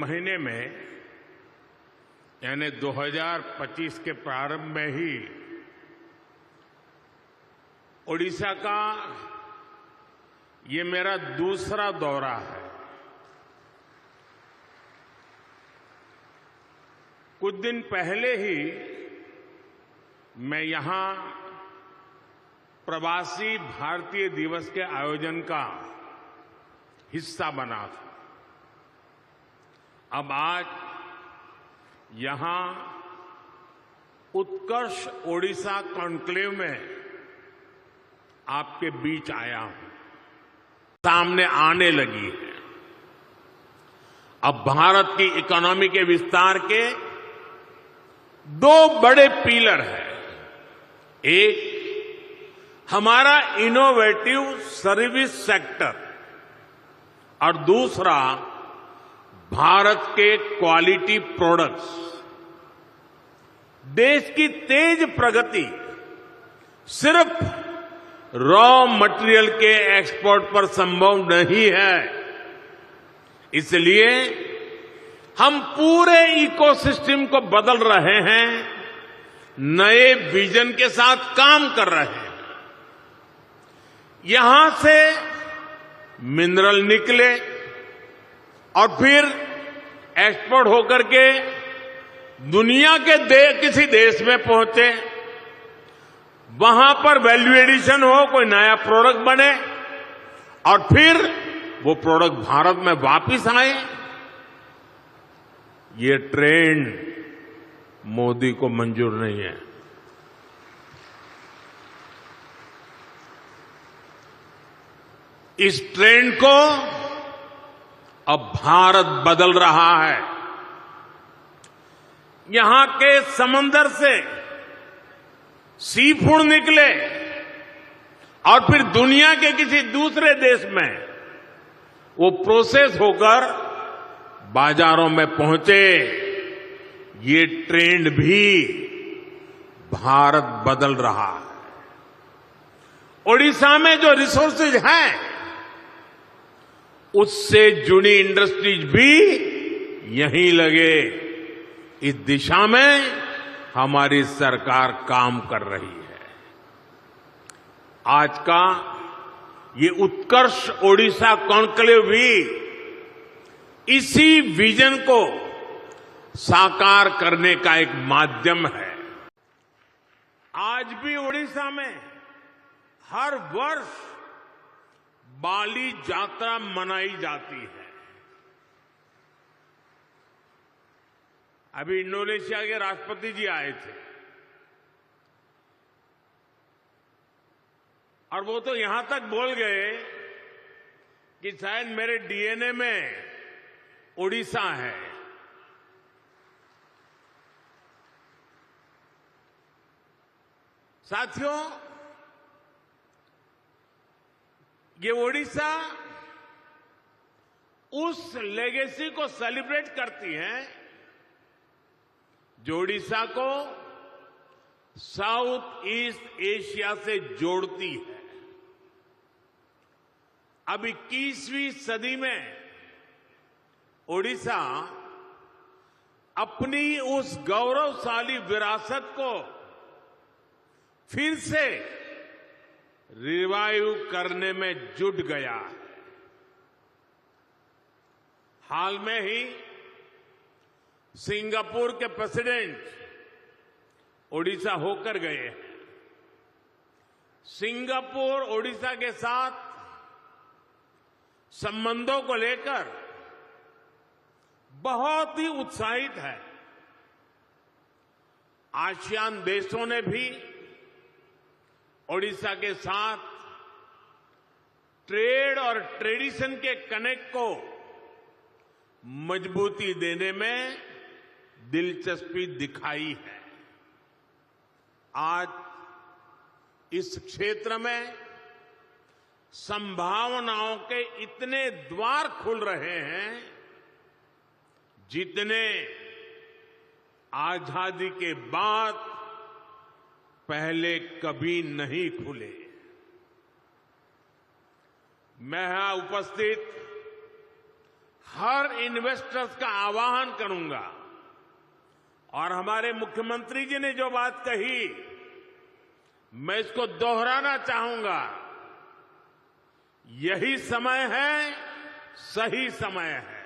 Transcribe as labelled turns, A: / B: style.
A: महीने में यानी 2025 के प्रारंभ में ही ओडिशा का ये मेरा दूसरा दौरा है। कुछ दिन पहले ही मैं यहां प्रवासी भारतीय दिवस के आयोजन का हिस्सा बना था। अब आज यहां उत्कर्ष ओडिशा कॉन्क्लेव में आपके बीच आया हूं। सामने आने लगी है। अब भारत की इकोनॉमी के विस्तार के दो बड़े पिलर हैं। एक हमारा इनोवेटिव सर्विस सेक्टर और दूसरा भारत के क्वालिटी प्रोडक्ट्स। देश की तेज प्रगति सिर्फ रॉ मटेरियल के एक्सपोर्ट पर संभव नहीं है। इसलिए हम पूरे इकोसिस्टम को बदल रहे हैं, नए विजन के साथ काम कर रहे हैं। यहां से मिनरल निकले और फिर एक्सपोर्ट होकर के दुनिया के किसी देश में पहुंचे, वहां पर वैल्यू एडिशन हो, कोई नया प्रोडक्ट बने और फिर वो प्रोडक्ट भारत में वापस आए। ये ट्रेंड मोदी को मंजूर नहीं है। इस ट्रेंड को अब भारत बदल रहा है। यहां के समंदर से सी फूड निकले और फिर दुनिया के किसी दूसरे देश में वो प्रोसेस होकर बाजारों में पहुंचे। ये ट्रेंड भी भारत बदल रहा है। ओडिशा में जो रिसोर्सेज हैं, उससे जुड़ी इंडस्ट्रीज भी यहीं लगे। इस दिशा में हमारी सरकार काम कर रही है। आज का ये उत्कर्ष ओडिशा कॉन्क्लेव भी इसी विजन को साकार करने का एक माध्यम है। आज भी ओडिशा में हर वर्ष बाली यात्रा मनाई जाती है। अभी इंडोनेशिया के राष्ट्रपति जी आए थे और वो तो यहां तक बोल गए कि शायद मेरे डीएनए में ओडिशा है। साथियों, ये ओडिशा उस लेगेसी को सेलिब्रेट करती है जो ओडिशा को साउथ ईस्ट एशिया से जोड़ती है। अब 21वीं सदी में ओडिशा अपनी उस गौरवशाली विरासत को फिर से रिवाइव करने में जुट गया है। हाल में ही सिंगापुर के प्रेसिडेंट ओडिशा होकर गए हैं। सिंगापुर ओडिशा के साथ संबंधों को लेकर बहुत ही उत्साहित है। आसियान देशों ने भी ओडिशा के साथ ट्रेड और ट्रेडिशन के कनेक्ट को मजबूती देने में दिलचस्पी दिखाई है। आज इस क्षेत्र में संभावनाओं के इतने द्वार खुल रहे हैं जितने आजादी के बाद पहले कभी नहीं खुले। मैं यहां उपस्थित हर इन्वेस्टर्स का आह्वान करूंगा और हमारे मुख्यमंत्री जी ने जो बात कही मैं इसको दोहराना चाहूंगा। यही समय है, सही समय है।